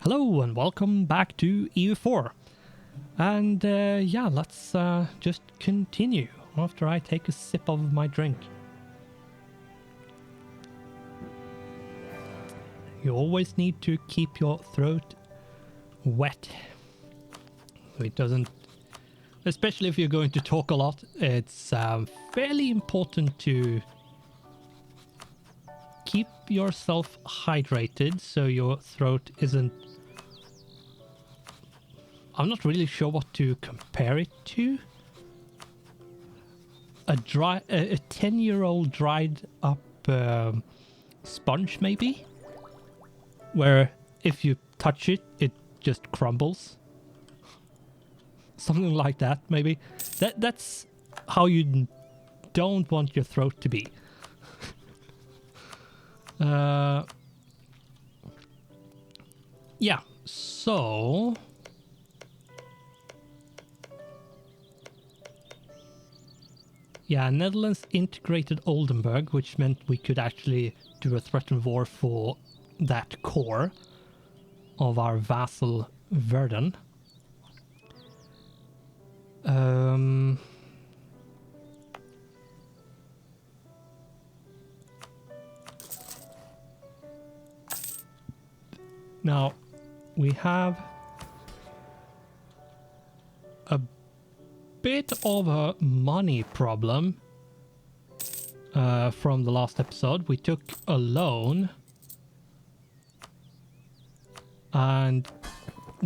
Hello and welcome back to EU4. And yeah, let's just continue after I take a sip of my drink. You always need to keep your throat wet. So it doesn't, especially if you're going to talk a lot, it's fairly important to keep yourself hydrated so your throat isn't... I'm not really sure what to compare it to. A 10-year-old dried up sponge, maybe? Where if you touch it, it just crumbles. Something like that, maybe. That's how you don't want your throat to be. Yeah, so... Yeah, Netherlands integrated Oldenburg, which meant we could actually do a threatened war for that core of our vassal Verden. Now, we have a bit of a money problem from the last episode. We took a loan and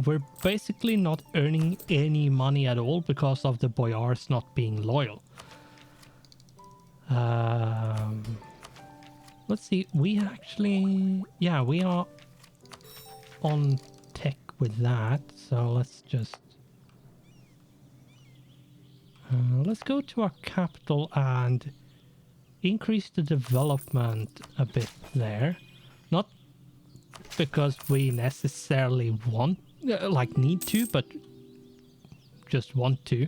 we're basically not earning any money at all because of the boyars not being loyal. Let's see, we actually, yeah, we are on tech with that, so let's just let's go to our capital and increase the development a bit there. Not because we necessarily want, like need to, but just want to.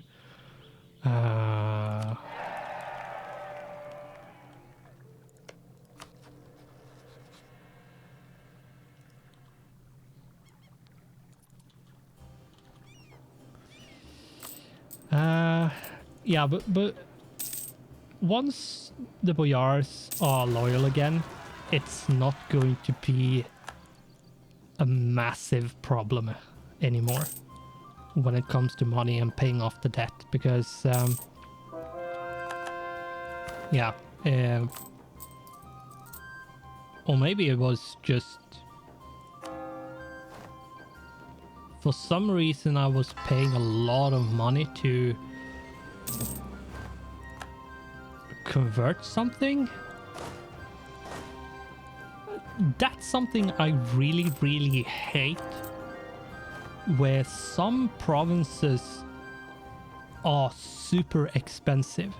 Yeah, but once the boyars are loyal again, it's not going to be a massive problem anymore when it comes to money and paying off the debt, because yeah, or maybe it was just for some reason I was paying a lot of money to convert something. That's something I really hate, where some provinces are super expensive.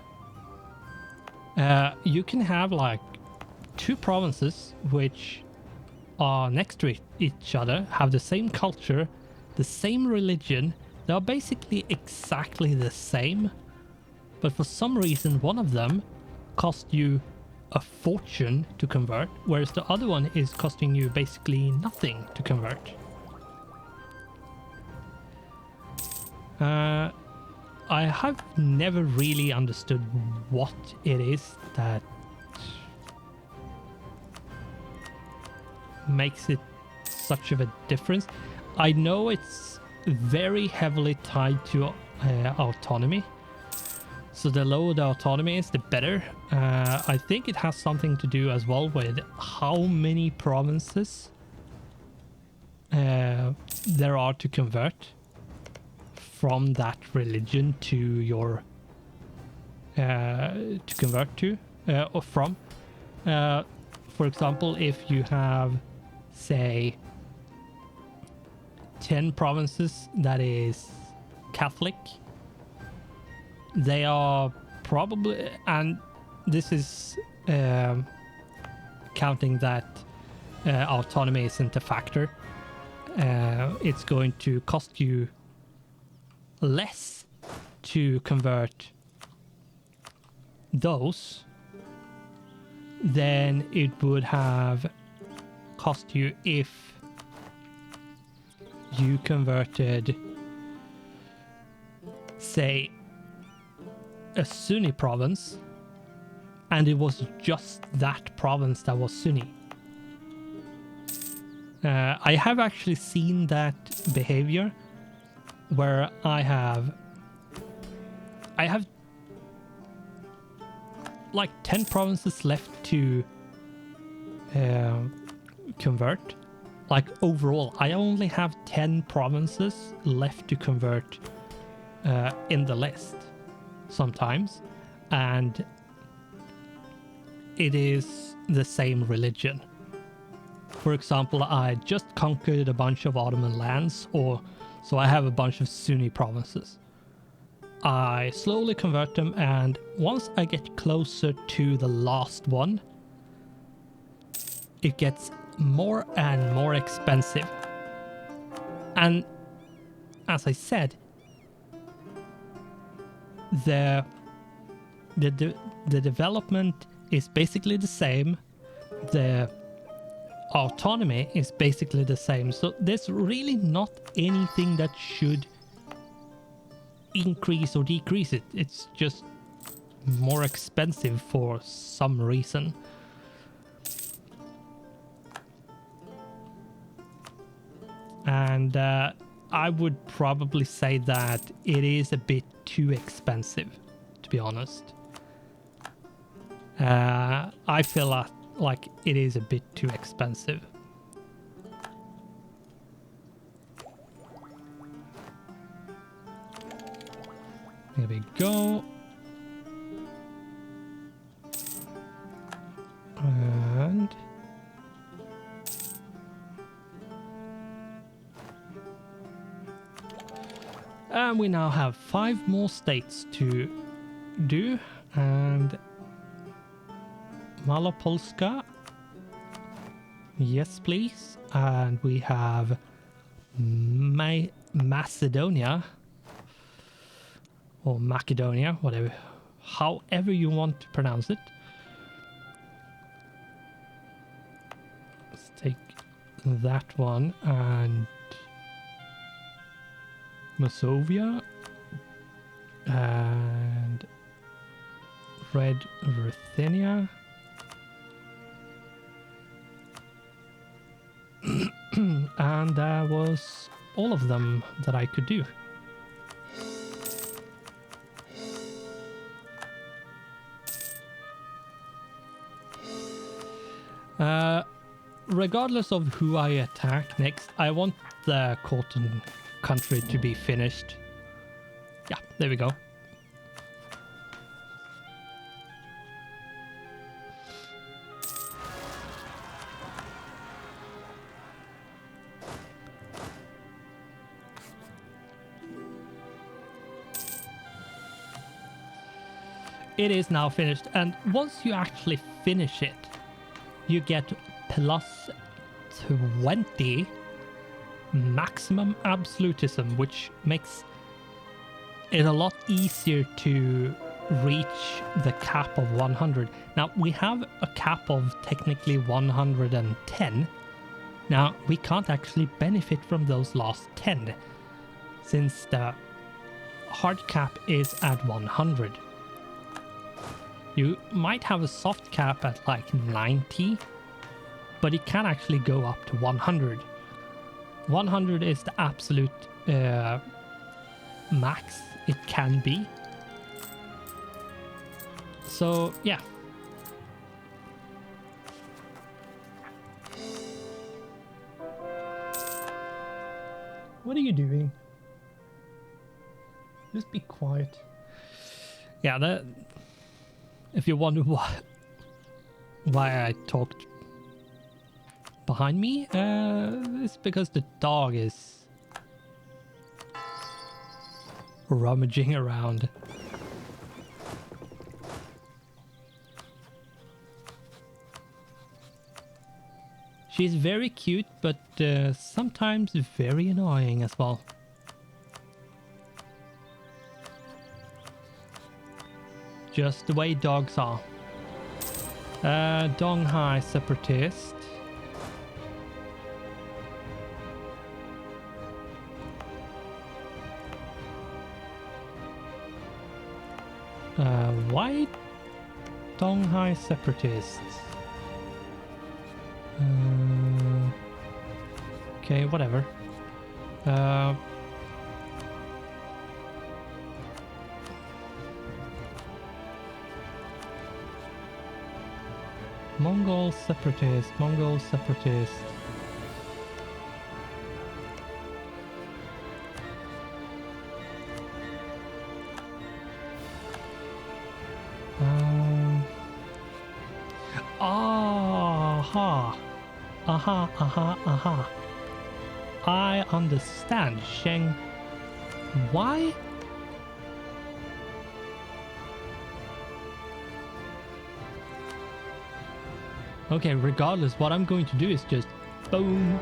You can have like two provinces which are next to each other, have the same culture, the same religion. They are basically exactly the same, but for some reason one of them costs you a fortune to convert, whereas the other one is costing you basically nothing to convert. I have never really understood what it is that makes it such of a difference. I know it's very heavily tied to autonomy. So the lower the autonomy is, the better. I think it has something to do as well with how many provinces there are to convert from that religion to your to convert to or from. For example, if you have, say, 10 provinces that is Catholic, they are probably, and this is counting that autonomy isn't a factor, it's going to cost you less to convert those than it would have cost you if you converted, say, a Sunni province, and it was just that province that was Sunni. I have actually seen that behavior where I have like 10 provinces left to convert. Like overall, I only have 10 provinces left to convert in the list sometimes, and it is the same religion. For example, I just conquered a bunch of Ottoman lands, so I have a bunch of Sunni provinces. I slowly convert them, and once I get closer to the last one, it gets more and more expensive. And as I said, the development is basically the same. The autonomy is basically the same. So there's really not anything that should increase or decrease it. It's just more expensive for some reason. And I would probably say that it is a bit too expensive, to be honest. I feel like it is a bit too expensive. There we go. And we now have 5 more states to do, and Malopolska, yes please, and we have Macedonia, or Macedonia, whatever, however you want to pronounce it. Let's take that one, and Muscovy, and Red Ruthenia. And that was all of them that I could do. Regardless of who I attack next, I want the cotton country to be finished. Yeah, there we go. It is now finished, and once you actually finish it, you get plus 20 maximum absolutism, which makes it a lot easier to reach the cap of 100. Now, we have a cap of technically 110. Now, we can't actually benefit from those last 10, since the hard cap is at 100. You might have a soft cap at like 90, but it can actually go up to 100. 100 is the absolute max it can be. So, yeah. What are you doing? Just be quiet. Yeah, if you wonder why I talked behind me, it's because the dog is rummaging around. She's very cute, but sometimes very annoying as well. Just the way dogs are. Donghai separatist. Why Donghai separatists? Okay, whatever. Mongol separatists, Mongol separatists. Aha! Aha, aha, aha. I understand, Sheng. Why? Okay, regardless, what I'm going to do is just boom.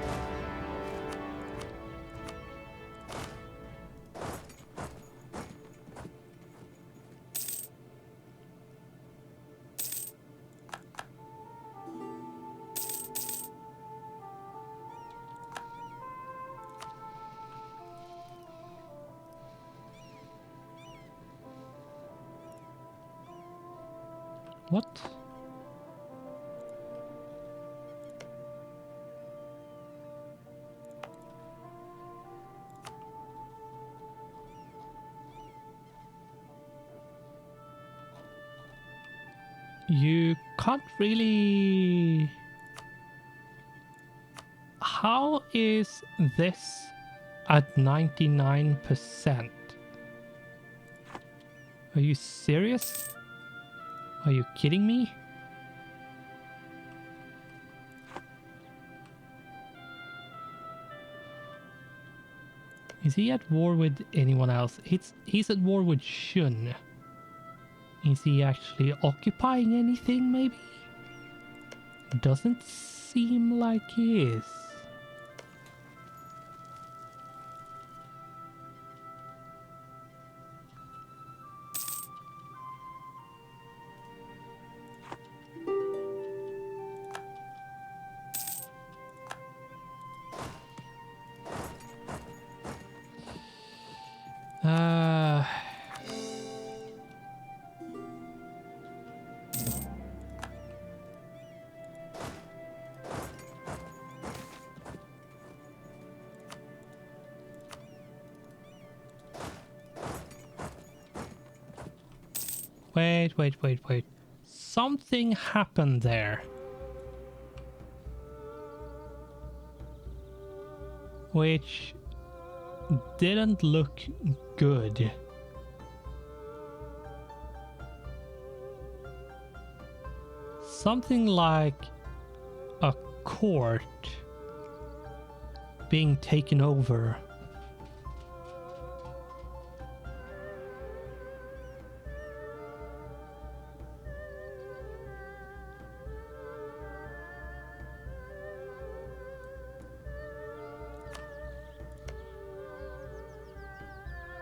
What? You can't really... How is this at 99%? Are you serious? Are you kidding me? Is he at war with anyone else? He's at war with Shun. Is he actually occupying anything, maybe? Doesn't seem like he is. Wait. Something happened there. Which didn't look good. Something like a court being taken over.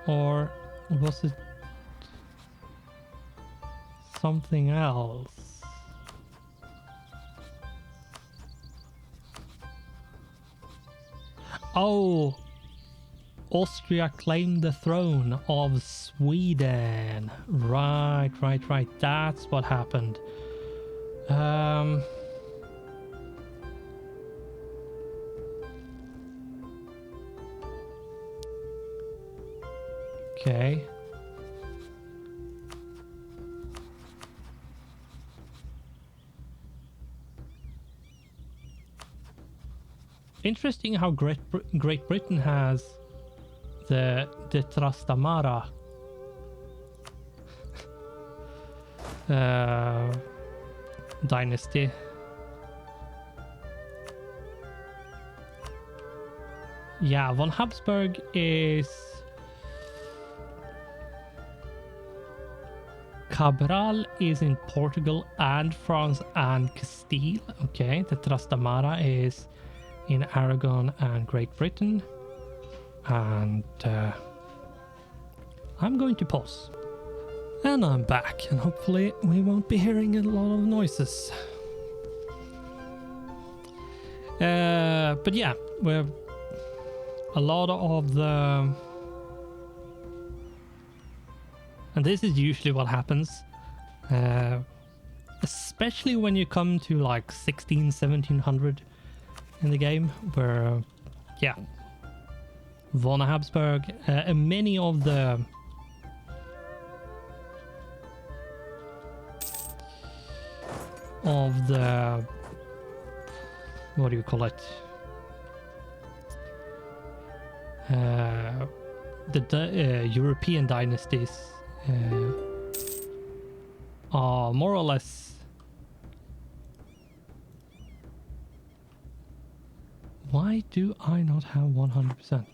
Or was it something else? Oh, Austria claimed the throne of Sweden. Right. That's what happened. Okay. Interesting how Great Britain has the Trastamara dynasty. Yeah, von Habsburg is Cabral is in Portugal and France and Castile. Okay, the Trastamara is in Aragon and Great Britain. And I'm going to pause. And I'm back, and hopefully we won't be hearing a lot of noises. But yeah, we're a lot of the And this is usually what happens. Especially when you come to like 1700 in the game, where, yeah, von Habsburg, and many of the what do you call it? The European dynasties are more or less. Why do I not have 100%?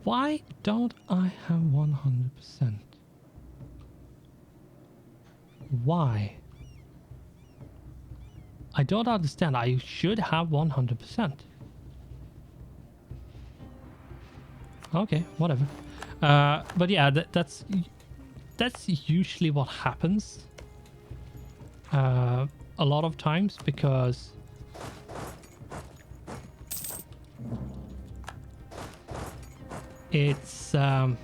Why don't I have 100%? Why? I don't understand. I should have 100%. Okay, whatever. But yeah, that's usually what happens. A lot of times, because it's a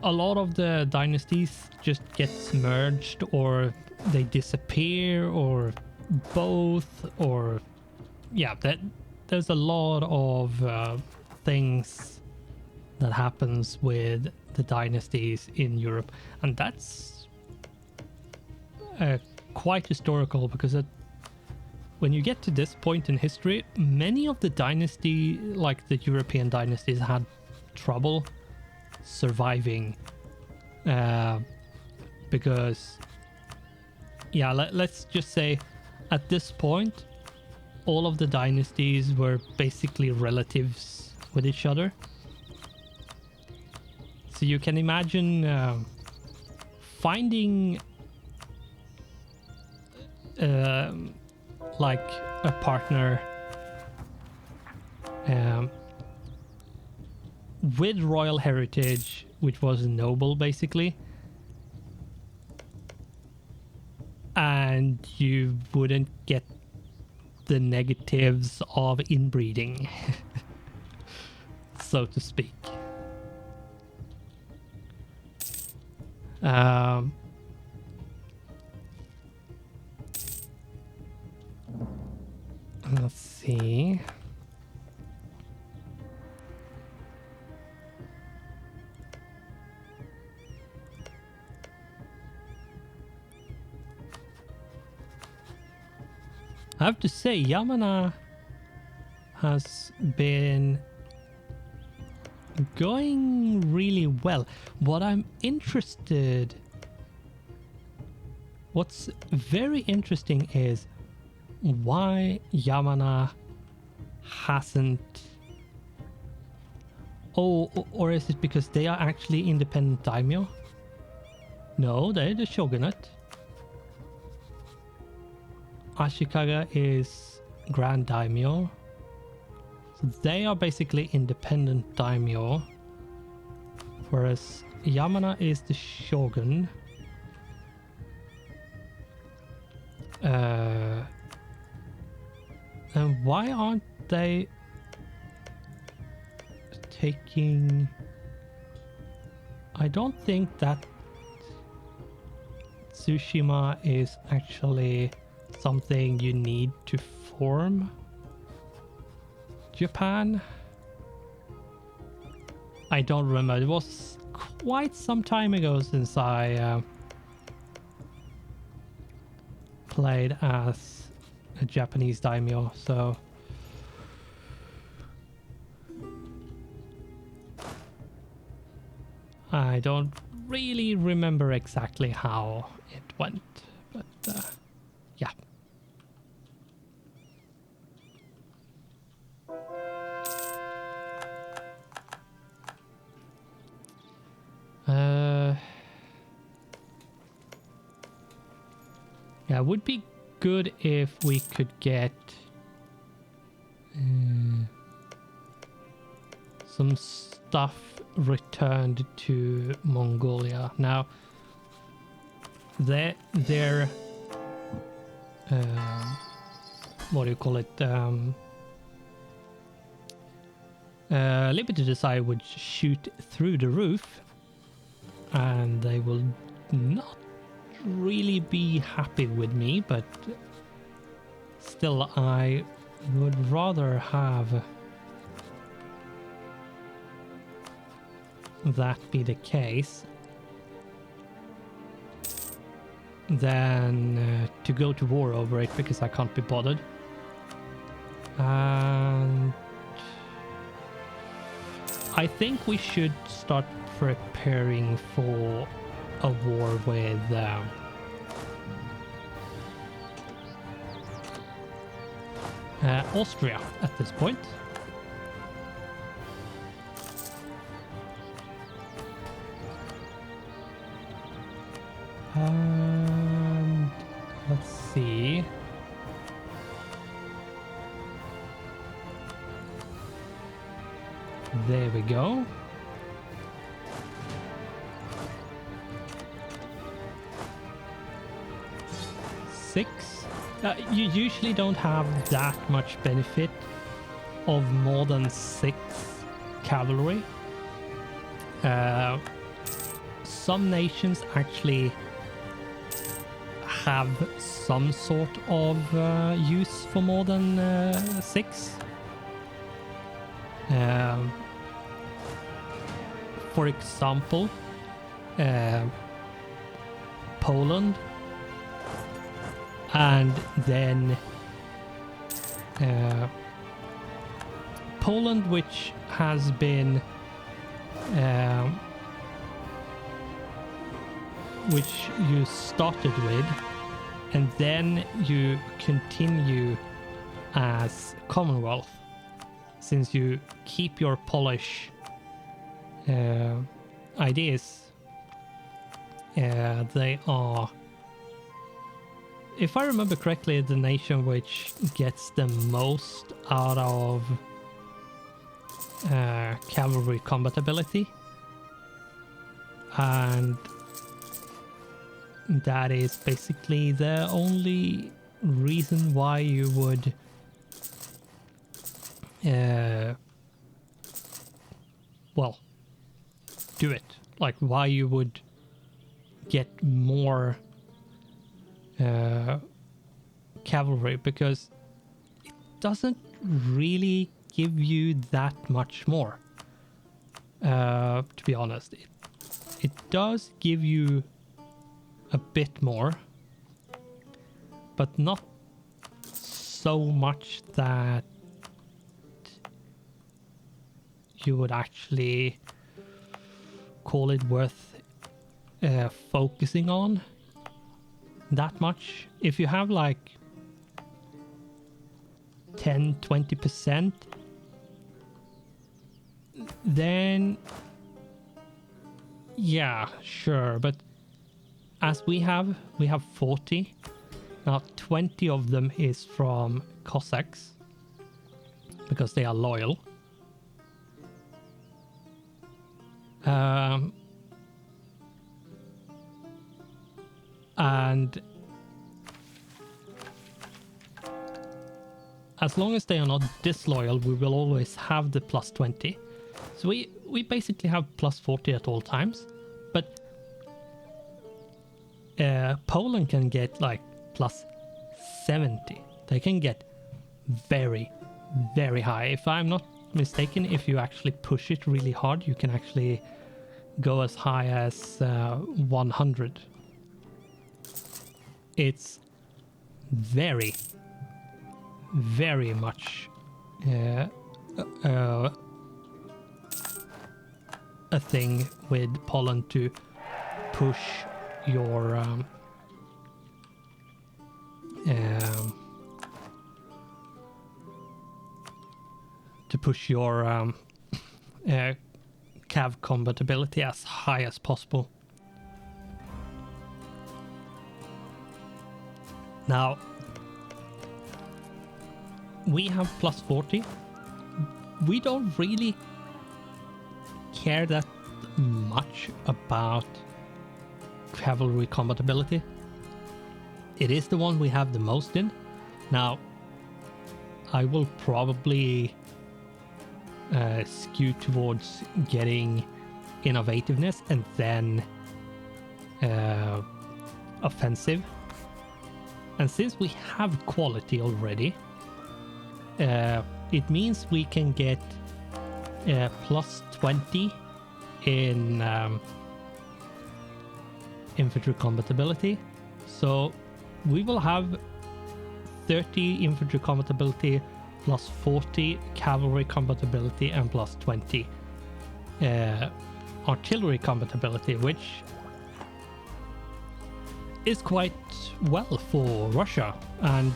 lot of the dynasties just get merged, or they disappear, or both, or yeah, there's a lot of things that happens with the dynasties in Europe, and that's quite historical, because when you get to this point in history, many of the dynasty, like the European dynasties, had trouble surviving, because yeah, let's just say at this point all of the dynasties were basically relatives with each other. So you can imagine finding like a partner with royal heritage, which was a noble basically, and you wouldn't get the negatives of inbreeding, so to speak. Let's see. I have to say, Yamana has been going really well. What's very interesting is why Yamana hasn't... Oh, or is it because they are actually independent daimyo? No, they're the shogunate. Ashikaga is Grand Daimyo. So they are basically independent daimyo. Whereas Yamana is the shogun. And why aren't they taking... I don't think that Tsushima is actually something you need to form Japan. I don't remember. It was quite some time ago since I played as a Japanese daimyo, so I don't really remember exactly how it went, but yeah. Yeah, it would be good if we could get some stuff returned to Mongolia. Now, their what do you call it? Limited Desire would shoot through the roof, and they will not really be happy with me, but still I would rather have that be the case than to go to war over it, because I can't be bothered. And I think we should start preparing for a war with Austria at this point. And let's see. There we go. Six. You usually don't have that much benefit of more than 6 cavalry. Some nations actually have some sort of use for more than 6. For example, Poland, and then Poland, which has been which you started with, and then you continue as Commonwealth, since you keep your Polish ideas. They are, if I remember correctly, the nation which gets the most out of cavalry combat ability, and that is basically the only reason why you would well, do it. Like, why you would get more cavalry, because it doesn't really give you that much more. To be honest, it does give you a bit more, but not so much that you would actually call it worth focusing on that much. If you have like 10-20%, then yeah, sure, but as we have 40. Now 20 of them is from Cossacks, because they are loyal. And as long as they are not disloyal, we will always have the plus 20. So we basically have plus 40 at all times. But Poland can get like plus 70. They can get very, very high. If I'm not mistaken, if you actually push it really hard, you can actually go as high as 100. It's very, very much a thing with Poland to push your cav combat ability as high as possible. Now, we have plus 40. We don't really care that much about cavalry combat ability. It is the one we have the most in. Now, I will probably skew towards getting innovativeness and then offensive. And since we have quality already, it means we can get plus 20 in infantry combat ability. So we will have 30 infantry combat ability, plus 40 cavalry combat ability, and plus 20 artillery combat ability, which is quite well for Russia. And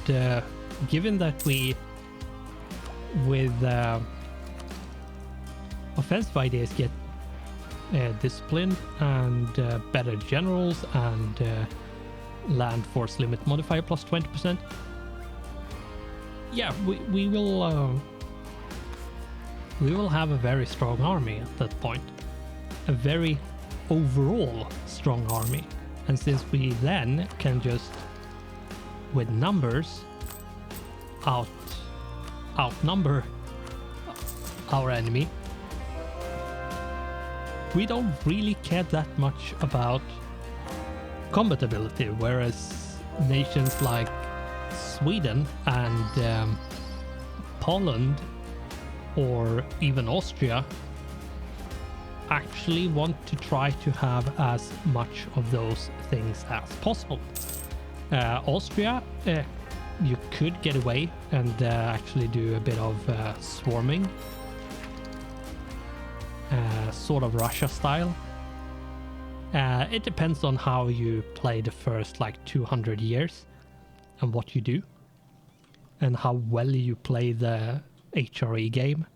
given that we, with offensive ideas, get discipline and better generals and land force limit modifier plus 20%, yeah, we will have a very strong army at that point, a very overall strong army. And since we then can just, with numbers, outnumber our enemy, we don't really care that much about combat ability, whereas nations like Sweden and Poland or even Austria actually want to try to have as much of those things as possible. Austria, you could get away and actually do a bit of swarming, sort of Russia style. It depends on how you play the first like 200 years and what you do and how well you play the HRE game.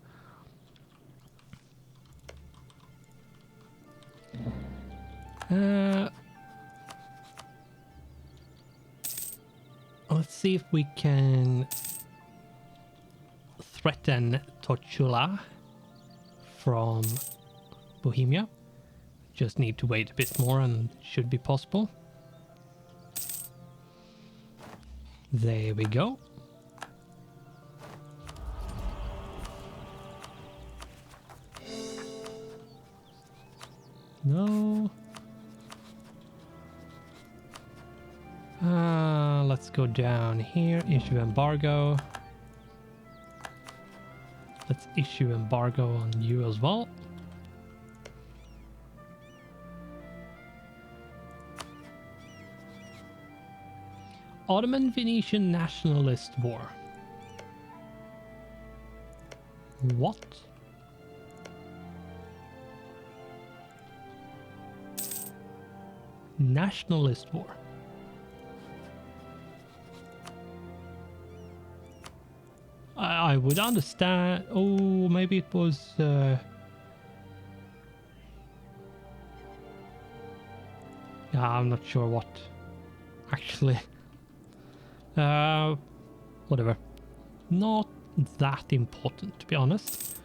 Let's see if we can threaten Tochula from Bohemia. Just need to wait a bit more and it should be possible. There we go. No. Let's go down here, issue embargo. Let's issue embargo on you as well. Ottoman-Venetian Nationalist War. What? Nationalist War. I would understand. Oh, maybe it was... Yeah, I'm not sure what. Actually. Whatever. Not that important, to be honest.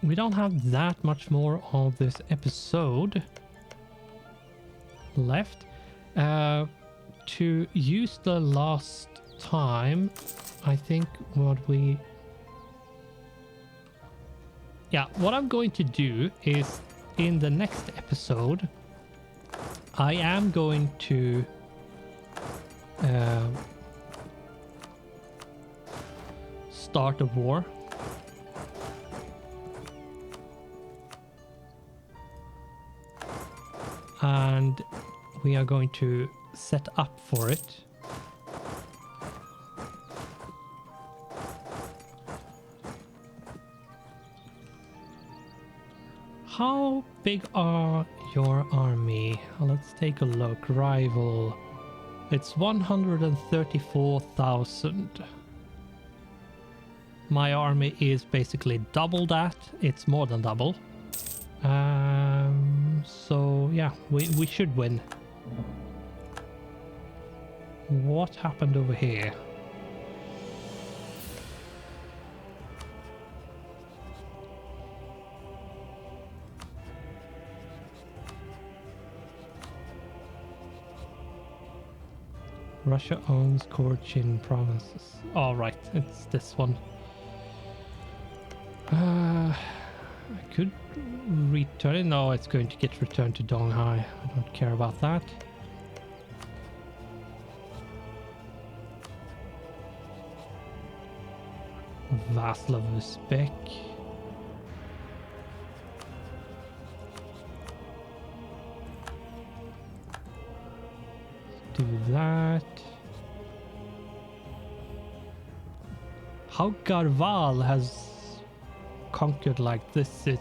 We don't have that much more of this episode left. To use the last time, I think what I'm going to do is in the next episode, I am going to start a war. And we are going to set up for it. How big are your army? Let's take a look. Rival. It's 134,000. My army is basically double that. It's more than double. So yeah, we should win. What happened over here? Russia owns Korchin provinces. All right, it's this one. I could return it. No, it's going to get returned to Donghai. I don't care about that. Vaslav Uzbek. Do that. How Garval has conquered like this is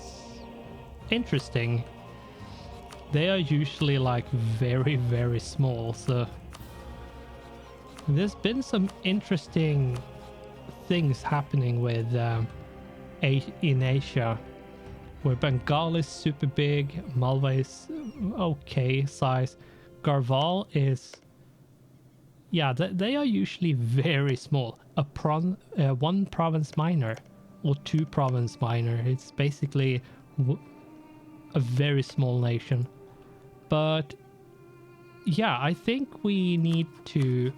interesting. They are usually like very, very small, so there's been some interesting things happening with in Asia, where Bengal is super big, Malva is okay size, Garval is, yeah, they are usually very small. One province minor or two province minor. It's basically a very small nation. But yeah, I think we need to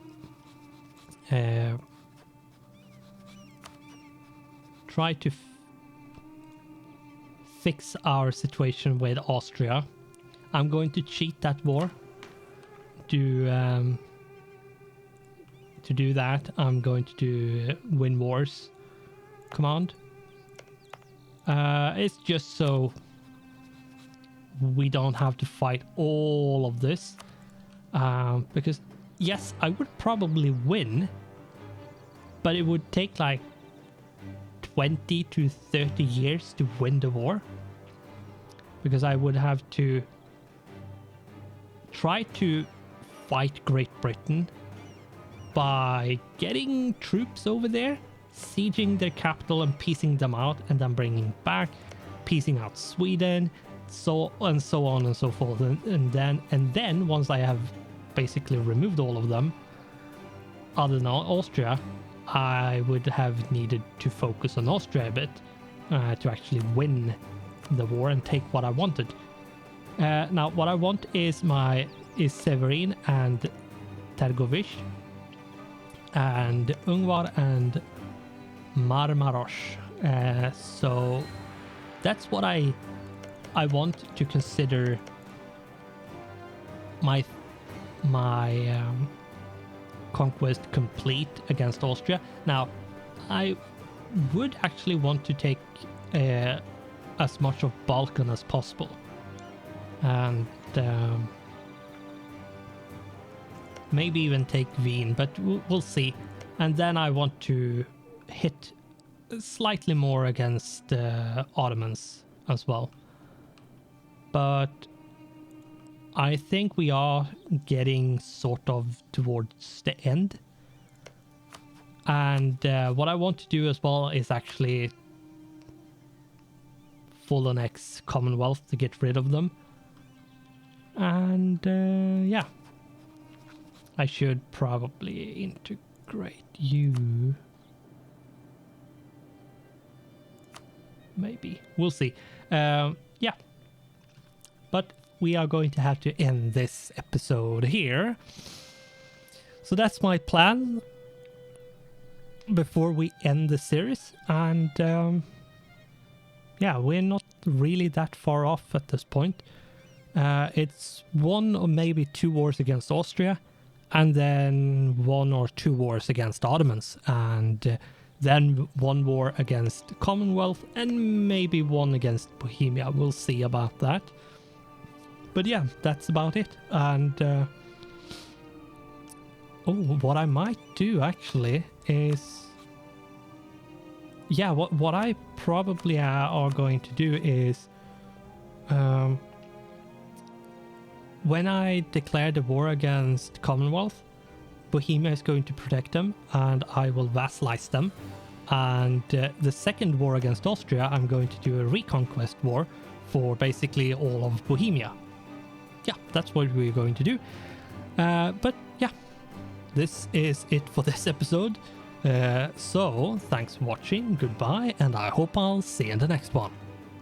try to fix our situation with Austria. I'm going to cheat that war. To do that, I'm going to do win wars command. It's just so we don't have to fight all of this. Because yes, I would probably win, but it would take like 20 to 30 years to win the war, because I would have to try to fight Great Britain by getting troops over there, sieging their capital and piecing them out, and then bringing back, piecing out Sweden, so on and so forth, and then once I have basically removed all of them, other than Austria, I would have needed to focus on Austria a bit to actually win the war and take what I wanted. Now, what I want is Severin and Tergovish and Ungvar and Marmaros. So that's what I want to consider my conquest complete against Austria. Now, I would actually want to take as much of Balkan as possible, and maybe even take Wien, but we'll see. And then I want to hit slightly more against Ottomans as well. But I think we are getting sort of towards the end. And what I want to do as well is actually full annex Commonwealth to get rid of them. And yeah, I should probably integrate you. Maybe. We'll see. Yeah. But we are going to have to end this episode here. So that's my plan before we end the series. And yeah, we're not really that far off at this point. It's one or maybe two wars against Austria, and then one or two wars against Ottomans, and then one war against Commonwealth, and maybe one against Bohemia. We'll see about that. But yeah, that's about it. And what I might do actually is, yeah, what I probably are going to do is, when I declare the war against Commonwealth, Bohemia is going to protect them, and I will vassalize them. And the second war against Austria, I'm going to do a reconquest war for basically all of Bohemia. Yeah, that's what we're going to do. But yeah, this is it for this episode. So thanks for watching, goodbye, and I hope I'll see you in the next one.